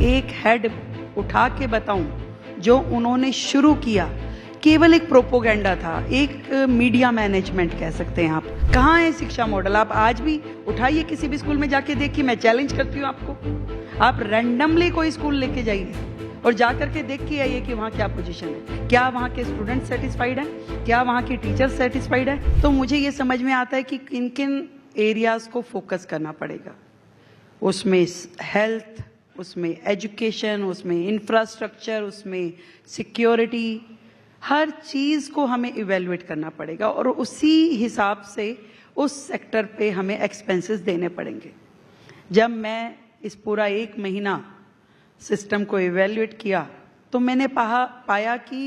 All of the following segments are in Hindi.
एक हेड उठा के बताऊं जो उन्होंने शुरू किया, केवल एक प्रोपोगेंडा था, एक मीडिया मैनेजमेंट कह सकते हैं आप। कहाँ है शिक्षा मॉडल? आप आज भी उठाइए, किसी भी स्कूल में जाके देखिए, मैं चैलेंज करती हूँ आपको। आप रैंडमली कोई स्कूल लेके जाइए और जाकर के देख के आइए कि वहाँ क्या पोजीशन है, क्या वहाँ के स्टूडेंट सेटिस्फाइड है, क्या वहाँ के टीचर सेटिस्फाइड है। तो मुझे ये समझ में आता है कि किन किन एरियाज को फोकस करना पड़ेगा। उसमें हेल्थ, उसमें एजुकेशन, उसमें इंफ्रास्ट्रक्चर, उसमें सिक्योरिटी, हर चीज़ को हमें इवेल्युएट करना पड़ेगा और उसी हिसाब से उस सेक्टर पे हमें एक्सपेंसेस देने पड़ेंगे। जब मैं इस पूरा 1 महीना सिस्टम को इवेल्युएट किया तो मैंने पाया कि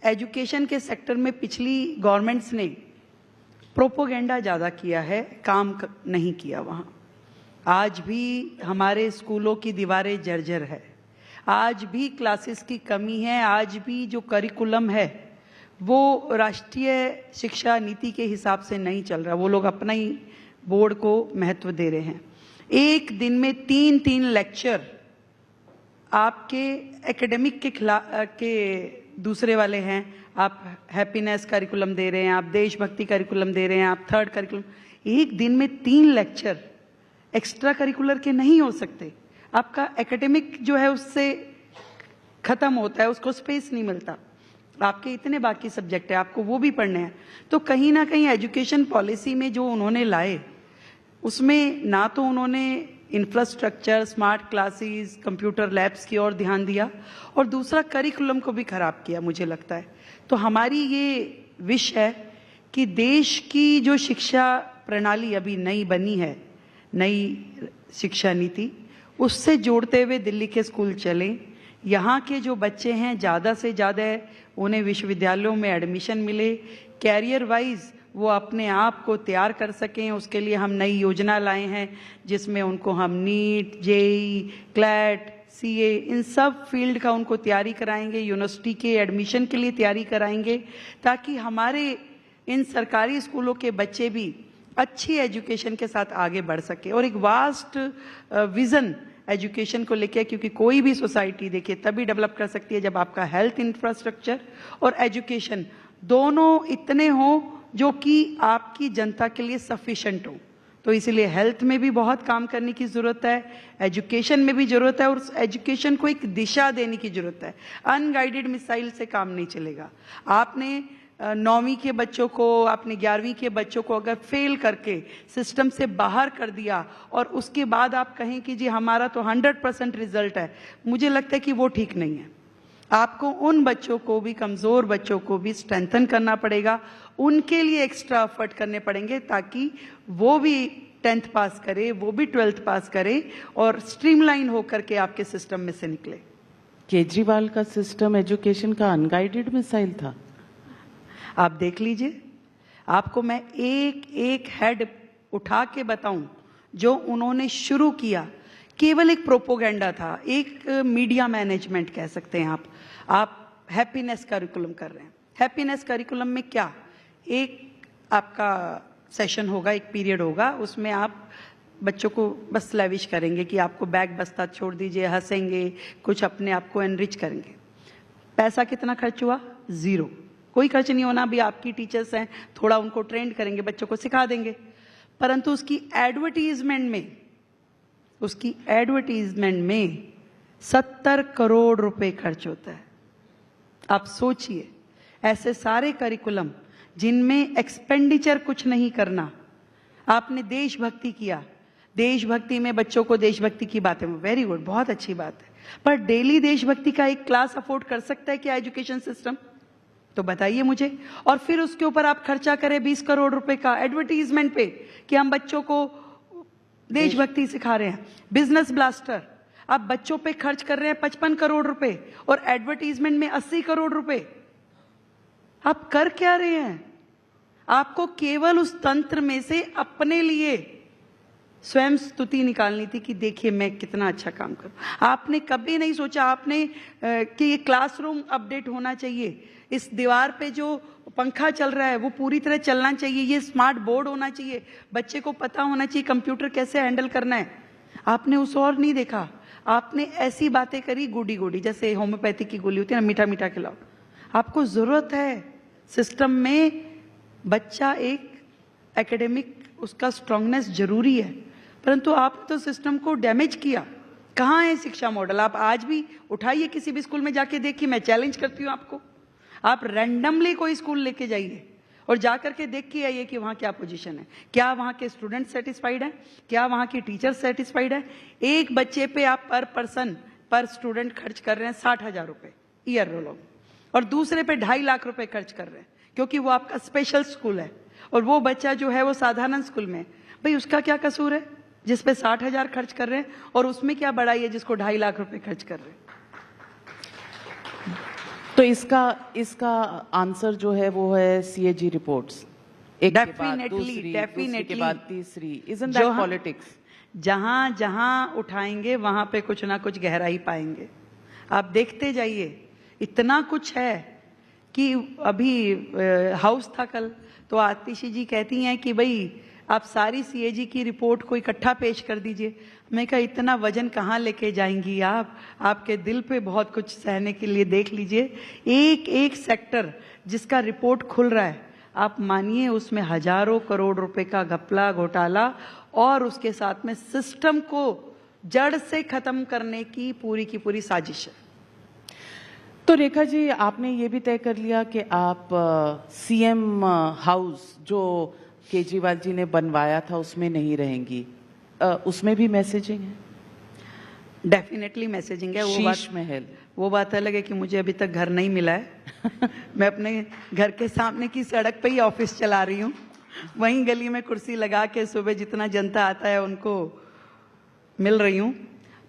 एजुकेशन के सेक्टर में पिछली गवर्नमेंट्स ने प्रोपोगेंडा ज़्यादा किया है, काम नहीं किया वहाँ। आज भी हमारे स्कूलों की दीवारें जर्जर है, आज भी क्लासेस की कमी है, आज भी जो करिकुलम है वो राष्ट्रीय शिक्षा नीति के हिसाब से नहीं चल रहा। वो लोग अपना ही बोर्ड को महत्व दे रहे हैं। एक दिन में 3-3 लेक्चर आपके एकेडमिक के दूसरे वाले हैं। आप हैप्पीनेस करिकुलम दे रहे हैं, आप देशभक्ति करिकुलम दे रहे हैं, आप थर्ड करिकुलम। एक दिन में 3 लेक्चर एक्स्ट्रा करिकुलर के नहीं हो सकते। आपका एकेडमिक जो है उससे खत्म होता है, उसको स्पेस नहीं मिलता। आपके इतने बाकी सब्जेक्ट है, आपको वो भी पढ़ने हैं। तो कहीं ना कहीं एजुकेशन पॉलिसी में जो उन्होंने लाए, उसमें ना तो उन्होंने infrastructure, smart classes, computer labs की ओर ध्यान दिया, और दूसरा करिकुलम को भी खराब किया मुझे लगता है। तो हमारी ये विश है कि देश की जो शिक्षा प्रणाली अभी नई बनी है, नई शिक्षा नीति, उससे जोड़ते हुए दिल्ली के स्कूल चलें। यहाँ के जो बच्चे हैं ज़्यादा से ज़्यादा उन्हें विश्वविद्यालयों में एडमिशन मिले, कैरियर वाइज वो अपने आप को तैयार कर सकें। उसके लिए हम नई योजना लाए हैं जिसमें उनको हम नीट, जेई, क्लैट, सीए, इन सब फील्ड का उनको तैयारी कराएंगे, यूनिवर्सिटी के एडमिशन के लिए तैयारी कराएंगे, ताकि हमारे इन सरकारी स्कूलों के बच्चे भी अच्छी एजुकेशन के साथ आगे बढ़ सके। और एक वास्ट विजन एजुकेशन को लेकर, क्योंकि कोई भी सोसाइटी देखिए तभी डेवलप कर सकती है जब आपका हेल्थ इंफ्रास्ट्रक्चर और एजुकेशन दोनों इतने हो जो कि आपकी जनता के लिए सफिशिएंट हो। तो इसीलिए हेल्थ में भी बहुत काम करने की ज़रूरत है, एजुकेशन में भी ज़रूरत है, और उस एजुकेशन को एक दिशा देने की ज़रूरत है। अनगाइडेड मिसाइल से काम नहीं चलेगा। आपने 9वीं के बच्चों को, आपने 11वीं के बच्चों को अगर फेल करके सिस्टम से बाहर कर दिया और उसके बाद आप कहें कि जी हमारा तो 100% रिजल्ट है, मुझे लगता है कि वो ठीक नहीं है। आपको उन बच्चों को भी, कमज़ोर बच्चों को भी स्ट्रेंथन करना पड़ेगा, उनके लिए एक्स्ट्रा एफर्ट करने पड़ेंगे ताकि वो भी 10th पास करे, वो भी 12th पास करे और स्ट्रीमलाइन होकर के आपके सिस्टम में से निकले। केजरीवाल का सिस्टम एजुकेशन का अनगाइडेड मिसाइल था। आप देख लीजिए, आपको मैं एक एक हेड उठा के बताऊं जो उन्होंने शुरू किया, केवल एक प्रोपोगेंडा था, एक मीडिया मैनेजमेंट कह सकते हैं आप हैप्पीनेस करिकुलम कर रहे हैं। हैप्पीनेस करिकुलम में क्या, एक आपका सेशन होगा, एक पीरियड होगा, उसमें आप बच्चों को बस लैविश करेंगे कि आपको बैग बस्ता छोड़ दीजिए, हंसेंगे, कुछ अपने आप को एनरिच करेंगे। पैसा कितना खर्च हुआ? 0। कोई खर्च नहीं होना। भी आपकी टीचर्स हैं, थोड़ा उनको ट्रेंड करेंगे, बच्चों को सिखा देंगे, परंतु उसकी एडवर्टीजमेंट में 70 करोड़ रुपए खर्च होता है। आप सोचिए, ऐसे सारे करिकुलम जिनमें एक्सपेंडिचर कुछ नहीं करना। आपने देशभक्ति किया, देशभक्ति में बच्चों को देशभक्ति की बातें, वेरी गुड, बहुत अच्छी बात है, पर डेली देशभक्ति का एक क्लास अफोर्ड कर सकता है क्या एजुकेशन सिस्टम? तो बताइए मुझे। और फिर उसके ऊपर आप खर्चा करें 20 करोड़ रुपए का एडवर्टीजमेंट पे कि हम बच्चों को देशभक्ति सिखा रहे हैं। बिजनेस ब्लास्टर, आप बच्चों पे खर्च कर रहे हैं 55 करोड़ रुपए और एडवर्टीजमेंट में 80 करोड़ रुपए। आप कर क्या रहे हैं? आपको केवल उस तंत्र में से अपने लिए स्वयं स्तुति निकालनी थी कि देखिए मैं कितना अच्छा काम करूं। आपने कभी नहीं सोचा आपने कि ये क्लासरूम अपडेट होना चाहिए, इस दीवार पे जो पंखा चल रहा है वो पूरी तरह चलना चाहिए, ये स्मार्ट बोर्ड होना चाहिए, बच्चे को पता होना चाहिए कंप्यूटर कैसे हैंडल करना है। आपने उस और नहीं देखा, आपने ऐसी बातें करी गुडी गुडी, जैसे होम्योपैथी की गोली होती है ना, मीठा मीठा खिलाओ। आपको जरूरत है सिस्टम में, बच्चा एक एकेडमिक उसका स्ट्रांगनेस जरूरी है, परंतु आपने तो सिस्टम को डैमेज किया। कहाँ है शिक्षा मॉडल? आप आज भी उठाइए, किसी भी स्कूल में जाके देखिए, मैं चैलेंज करती हूँ आपको, आप रैंडमली कोई स्कूल लेके जाइए और जाकर के देख के आइए कि वहाँ क्या पोजीशन है, क्या वहाँ के स्टूडेंट सेटिस्फाइड है, क्या वहाँ के टीचर सेटिस्फाइड है। एक बच्चे पे आप पर पर्सन पर स्टूडेंट खर्च कर रहे हैं 60,000 रुपए ईयर रोल, और दूसरे पे 2.5 लाख रुपए खर्च कर रहे हैं क्योंकि वो आपका स्पेशल स्कूल है, और वो बच्चा जो है वो साधारण स्कूल में। भाई उसका क्या कसूर है जिस पे 60,000 खर्च कर रहे हैं, और उसमें क्या बड़ाई है जिसको 2.5 लाख रुपए खर्च कर रहे हैं। तो इसका आंसर जो है वो है सीएजी रिपोर्ट्स, एक के बाद दूसरी, दूसरी के बाद तीसरी। Isn't that politics? जहां जहां उठाएंगे वहां पे कुछ ना कुछ गहराई पाएंगे। आप देखते जाइए, इतना कुछ है कि अभी हाउस था कल, तो आतिशी जी कहती हैं कि भाई आप सारी सीएजी की रिपोर्ट को इकट्ठा पेश कर दीजिए। मैं कहा इतना वजन कहाँ लेके जाएंगी आप, आपके दिल पे बहुत कुछ सहने के लिए देख लीजिए। एक एक सेक्टर जिसका रिपोर्ट खुल रहा है, आप मानिए उसमें हजारों करोड़ रुपए का घपला घोटाला, और उसके साथ में सिस्टम को जड़ से खत्म करने की पूरी साजिश है। तो रेखा जी, आपने ये भी तय कर लिया कि आप सीएम हाउस जो केजरीवाल जी ने बनवाया था उसमें नहीं रहेंगी, उसमें भी मैसेजिंग है? डेफिनेटली मैसेजिंग है। वो बात अलग है कि मुझे अभी तक घर नहीं मिला है। मैं अपने घर के सामने की सड़क पे ही ऑफिस चला रही हूँ, वहीं गली में कुर्सी लगा के सुबह जितना जनता आता है उनको मिल रही हूँ।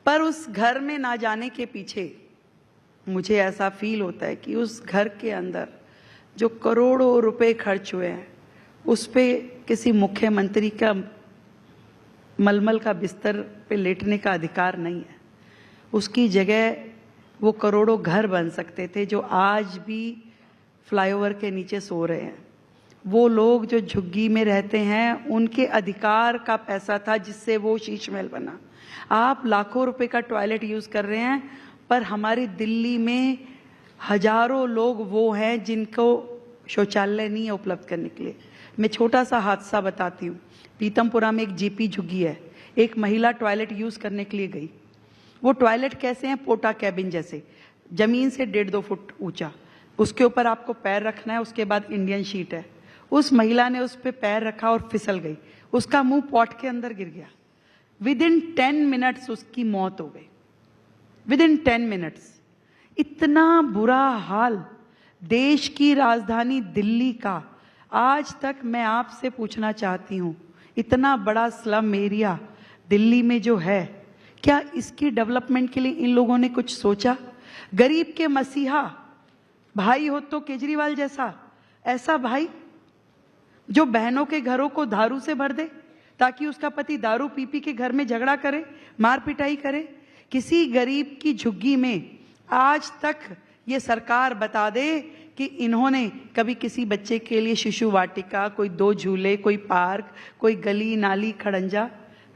पर उस घर में ना जाने के पीछे मुझे ऐसा फील होता है कि उस घर के अंदर जो करोड़ों रुपए खर्च हुए हैं उस पे किसी मुख्यमंत्री का मलमल का बिस्तर पे लेटने का अधिकार नहीं है। उसकी जगह वो करोड़ों घर बन सकते थे जो आज भी फ्लाईओवर के नीचे सो रहे हैं। वो लोग जो झुग्गी में रहते हैं उनके अधिकार का पैसा था जिससे वो शीश महल बना। आप लाखों रुपए का टॉयलेट यूज कर रहे हैं, पर हमारी दिल्ली में हजारों लोग वो हैं जिनको शौचालय नहीं है उपलब्ध करने के लिए। मैं छोटा सा हादसा बताती हूँ। पीतमपुरा में एक जीपी झुग्गी है, एक महिला टॉयलेट यूज करने के लिए गई। वो टॉयलेट कैसे हैं? पोटा कैबिन जैसे, जमीन से 1.5-2 फुट ऊंचा, उसके ऊपर आपको पैर रखना है, उसके बाद इंडियन शीट है। उस महिला ने उस पर पैर रखा और फिसल गई, उसका मुंह पॉट के अंदर गिर गया। विदिन 10 मिनट्स उसकी मौत हो गई, विदिन 10 मिनट्स। इतना बुरा हाल देश की राजधानी दिल्ली का। आज तक मैं आपसे पूछना चाहती हूं, इतना बड़ा स्लम एरिया दिल्ली में जो है, क्या इसकी डेवलपमेंट के लिए इन लोगों ने कुछ सोचा? गरीब के मसीहा भाई हो तो केजरीवाल जैसा, ऐसा भाई जो बहनों के घरों को दारू से भर दे ताकि उसका पति दारू पी पी के घर में झगड़ा करे, मार पिटाई करे। किसी गरीब की झुग्गी में आज तक ये सरकार बता दे कि इन्होंने कभी किसी बच्चे के लिए शिशु वाटिका, कोई 2 झूले, कोई पार्क, कोई गली नाली खड़ंजा,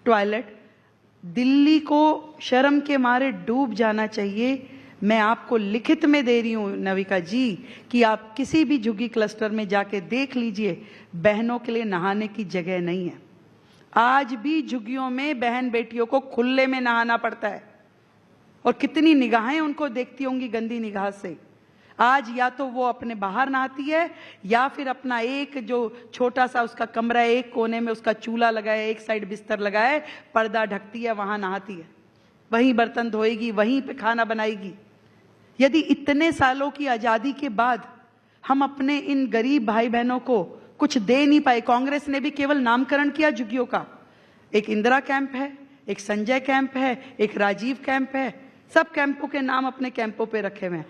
टॉयलेट। दिल्ली को शर्म के मारे डूब जाना चाहिए। मैं आपको लिखित में दे रही हूं नविका जी कि आप किसी भी झुग्गी क्लस्टर में जाके देख लीजिए, बहनों के लिए नहाने की जगह नहीं है। आज भी झुग्गियों में बहन बेटियों को खुले में नहाना पड़ता है, और कितनी निगाहें उनको देखती होंगी गंदी निगाह से। आज या तो वो अपने बाहर नहाती है, या फिर अपना एक जो छोटा सा उसका कमरा है, एक कोने में उसका चूल्हा लगाया, एक साइड बिस्तर लगाए, पर्दा ढकती है, वहां नहाती है, वहीं बर्तन धोएगी, वहीं पे खाना बनाएगी। यदि इतने सालों की आजादी के बाद हम अपने इन गरीब भाई बहनों को कुछ दे नहीं पाए, कांग्रेस ने भी केवल नामकरण किया झुग्गियों का। एक इंदिरा कैंप है, एक संजय कैंप है, एक राजीव कैंप है, सब कैंपों के नाम अपने कैंपों पे रखे हुए हैं।